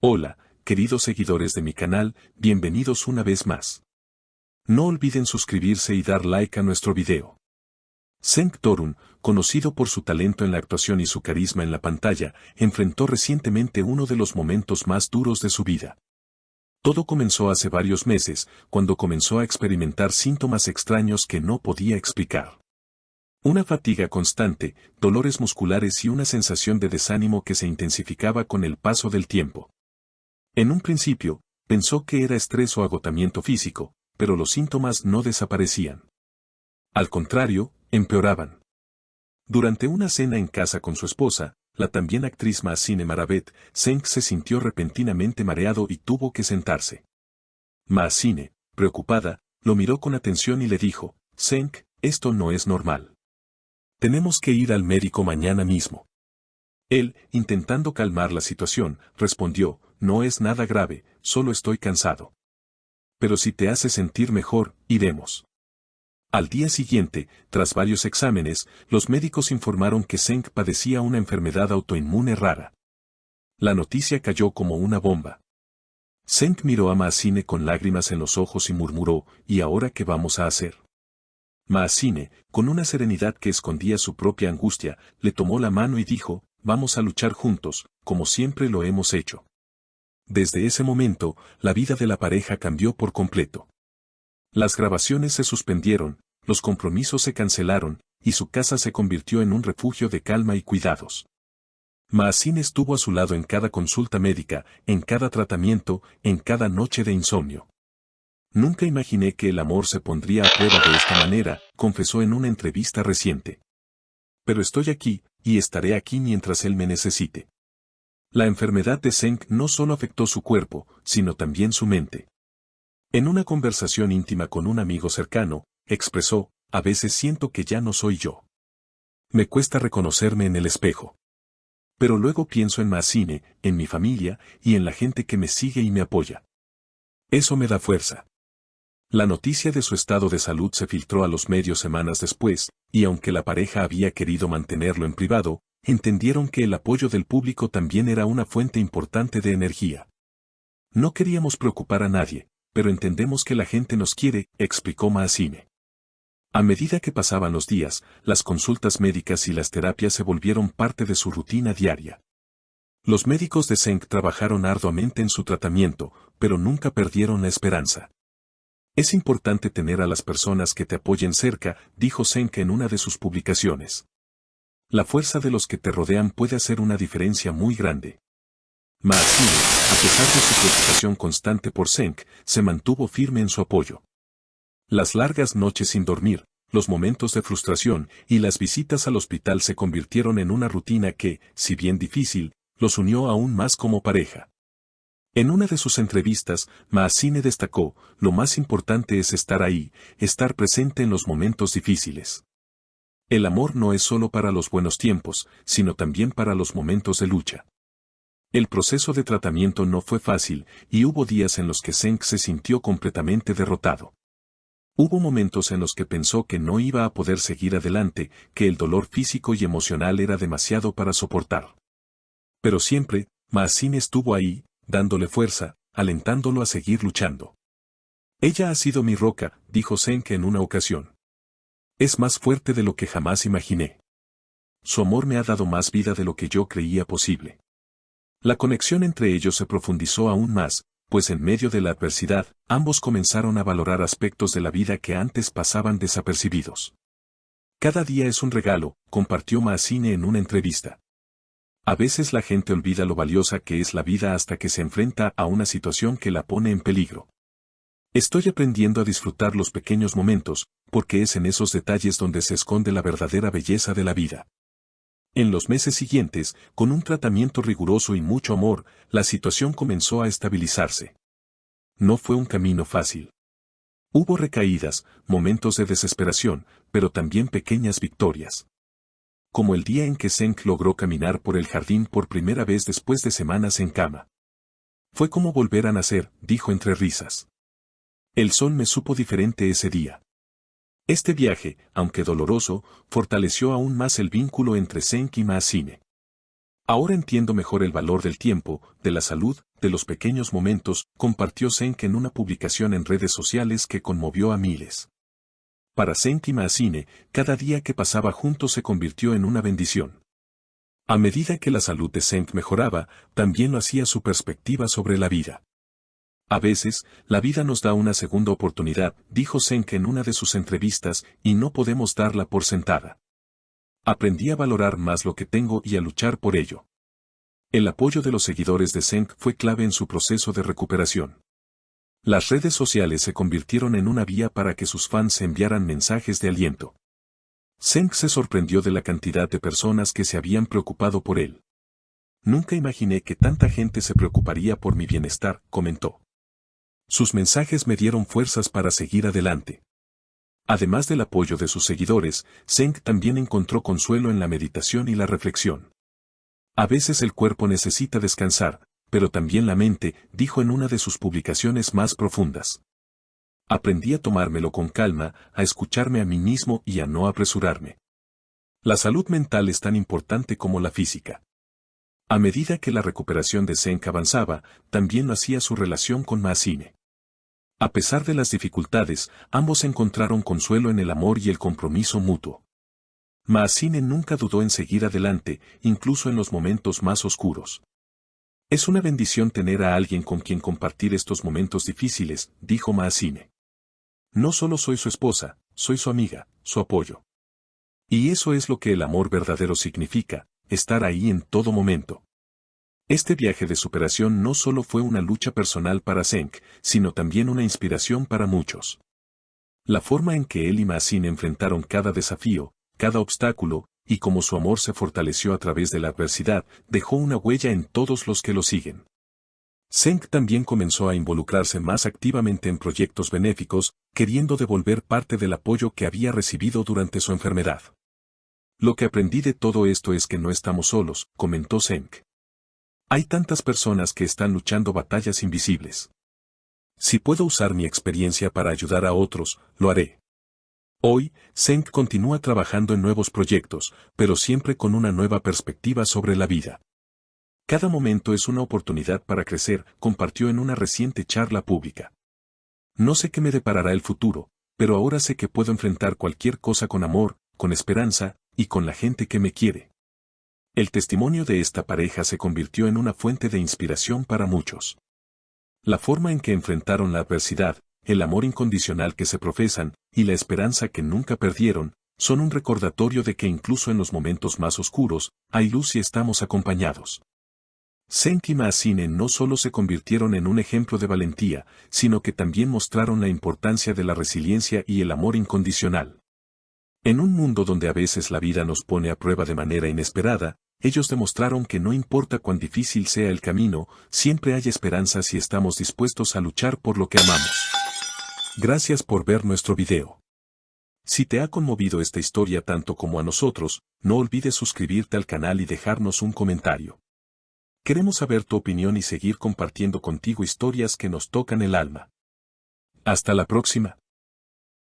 Hola, queridos seguidores de mi canal, bienvenidos una vez más. No olviden suscribirse y dar like a nuestro video. Cenk Torun, conocido por su talento en la actuación y su carisma en la pantalla, enfrentó recientemente uno de los momentos más duros de su vida. Todo comenzó hace varios meses, cuando comenzó a experimentar síntomas extraños que no podía explicar. Una fatiga constante, dolores musculares y una sensación de desánimo que se intensificaba con el paso del tiempo. En un principio, pensó que era estrés o agotamiento físico, pero los síntomas no desaparecían. Al contrario, empeoraban. Durante una cena en casa con su esposa, la también actriz Maasine Maravet, Cenk se sintió repentinamente mareado y tuvo que sentarse. Maasine, preocupada, lo miró con atención y le dijo, «Cenk, esto no es normal. Tenemos que ir al médico mañana mismo». Él, intentando calmar la situación, respondió, «No es nada grave, solo estoy cansado. Pero si te hace sentir mejor, iremos». Al día siguiente, tras varios exámenes, los médicos informaron que Cenk padecía una enfermedad autoinmune rara. La noticia cayó como una bomba. Cenk miró a Maasine con lágrimas en los ojos y murmuró, «¿Y ahora qué vamos a hacer?». Maasine, con una serenidad que escondía su propia angustia, le tomó la mano y dijo, «Vamos a luchar juntos, como siempre lo hemos hecho». Desde ese momento, la vida de la pareja cambió por completo. Las grabaciones se suspendieron, los compromisos se cancelaron, y su casa se convirtió en un refugio de calma y cuidados. Maasine estuvo a su lado en cada consulta médica, en cada tratamiento, en cada noche de insomnio. «Nunca imaginé que el amor se pondría a prueba de esta manera», confesó en una entrevista reciente. «Pero estoy aquí, y estaré aquí mientras él me necesite». La enfermedad de Cenk no solo afectó su cuerpo, sino también su mente. En una conversación íntima con un amigo cercano, expresó, «A veces siento que ya no soy yo. Me cuesta reconocerme en el espejo. Pero luego pienso en Maasine, en mi familia, y en la gente que me sigue y me apoya. Eso me da fuerza». La noticia de su estado de salud se filtró a los medios semanas después, y aunque la pareja había querido mantenerlo en privado, entendieron que el apoyo del público también era una fuente importante de energía. «No queríamos preocupar a nadie, pero entendemos que la gente nos quiere», explicó Maasine. A medida que pasaban los días, las consultas médicas y las terapias se volvieron parte de su rutina diaria. Los médicos de Cenk trabajaron arduamente en su tratamiento, pero nunca perdieron la esperanza. «Es importante tener a las personas que te apoyen cerca», dijo Cenk en una de sus publicaciones. «La fuerza de los que te rodean puede hacer una diferencia muy grande». Maasine, a pesar de su preocupación constante por Cenk, se mantuvo firme en su apoyo. Las largas noches sin dormir, los momentos de frustración y las visitas al hospital se convirtieron en una rutina que, si bien difícil, los unió aún más como pareja. En una de sus entrevistas, Maasine destacó, «Lo más importante es estar ahí, estar presente en los momentos difíciles. El amor no es solo para los buenos tiempos, sino también para los momentos de lucha». El proceso de tratamiento no fue fácil, y hubo días en los que Cenk se sintió completamente derrotado. Hubo momentos en los que pensó que no iba a poder seguir adelante, que el dolor físico y emocional era demasiado para soportar. Pero siempre, Maasine estuvo ahí, dándole fuerza, alentándolo a seguir luchando. «Ella ha sido mi roca», dijo Cenk en una ocasión. «Es más fuerte de lo que jamás imaginé. Su amor me ha dado más vida de lo que yo creía posible». La conexión entre ellos se profundizó aún más, pues en medio de la adversidad, ambos comenzaron a valorar aspectos de la vida que antes pasaban desapercibidos. «Cada día es un regalo», compartió Maasine en una entrevista. «A veces la gente olvida lo valiosa que es la vida hasta que se enfrenta a una situación que la pone en peligro. Estoy aprendiendo a disfrutar los pequeños momentos, porque es en esos detalles donde se esconde la verdadera belleza de la vida». En los meses siguientes, con un tratamiento riguroso y mucho amor, la situación comenzó a estabilizarse. No fue un camino fácil. Hubo recaídas, momentos de desesperación, pero también pequeñas victorias. Como el día en que Cenk logró caminar por el jardín por primera vez después de semanas en cama. «Fue como volver a nacer», dijo entre risas. «El sol me supo diferente ese día». Este viaje, aunque doloroso, fortaleció aún más el vínculo entre Cenk y Maasine. Ahora entiendo mejor el valor del tiempo, de la salud, de los pequeños momentos, compartió Cenk en una publicación en redes sociales que conmovió a miles. Para Cenk y Maazine, cada día que pasaba juntos se convirtió en una bendición. A medida que la salud de Cenk mejoraba, también lo hacía su perspectiva sobre la vida. A veces, la vida nos da una segunda oportunidad, dijo Cenk en una de sus entrevistas, y no podemos darla por sentada. Aprendí a valorar más lo que tengo y a luchar por ello. El apoyo de los seguidores de Cenk fue clave en su proceso de recuperación. Las redes sociales se convirtieron en una vía para que sus fans enviaran mensajes de aliento. Cenk se sorprendió de la cantidad de personas que se habían preocupado por él. Nunca imaginé que tanta gente se preocuparía por mi bienestar, comentó. Sus mensajes me dieron fuerzas para seguir adelante. Además del apoyo de sus seguidores, Cenk también encontró consuelo en la meditación y la reflexión. A veces el cuerpo necesita descansar, pero también la mente, dijo en una de sus publicaciones más profundas. Aprendí a tomármelo con calma, a escucharme a mí mismo y a no apresurarme. La salud mental es tan importante como la física. A medida que la recuperación de Cenk avanzaba, también lo hacía su relación con Maazine. A pesar de las dificultades, ambos encontraron consuelo en el amor y el compromiso mutuo. Maazine nunca dudó en seguir adelante, incluso en los momentos más oscuros. Es una bendición tener a alguien con quien compartir estos momentos difíciles, dijo Maazine. No solo soy su esposa, soy su amiga, su apoyo. Y eso es lo que el amor verdadero significa, estar ahí en todo momento. Este viaje de superación no solo fue una lucha personal para Cenk, sino también una inspiración para muchos. La forma en que él y Maazine enfrentaron cada desafío, cada obstáculo, y cómo su amor se fortaleció a través de la adversidad, dejó una huella en todos los que lo siguen. Cenk también comenzó a involucrarse más activamente en proyectos benéficos, queriendo devolver parte del apoyo que había recibido durante su enfermedad. Lo que aprendí de todo esto es que no estamos solos, comentó Cenk. Hay tantas personas que están luchando batallas invisibles. Si puedo usar mi experiencia para ayudar a otros, lo haré. Hoy, Cenk continúa trabajando en nuevos proyectos, pero siempre con una nueva perspectiva sobre la vida. Cada momento es una oportunidad para crecer, compartió en una reciente charla pública. No sé qué me deparará el futuro, pero ahora sé que puedo enfrentar cualquier cosa con amor, con esperanza, y con la gente que me quiere. El testimonio de esta pareja se convirtió en una fuente de inspiración para muchos. La forma en que enfrentaron la adversidad, el amor incondicional que se profesan, y la esperanza que nunca perdieron, son un recordatorio de que incluso en los momentos más oscuros, hay luz y estamos acompañados. Cenk y Maazine no solo se convirtieron en un ejemplo de valentía, sino que también mostraron la importancia de la resiliencia y el amor incondicional. En un mundo donde a veces la vida nos pone a prueba de manera inesperada, ellos demostraron que no importa cuán difícil sea el camino, siempre hay esperanza si estamos dispuestos a luchar por lo que amamos. Gracias por ver nuestro video. Si te ha conmovido esta historia tanto como a nosotros, no olvides suscribirte al canal y dejarnos un comentario. Queremos saber tu opinión y seguir compartiendo contigo historias que nos tocan el alma. Hasta la próxima.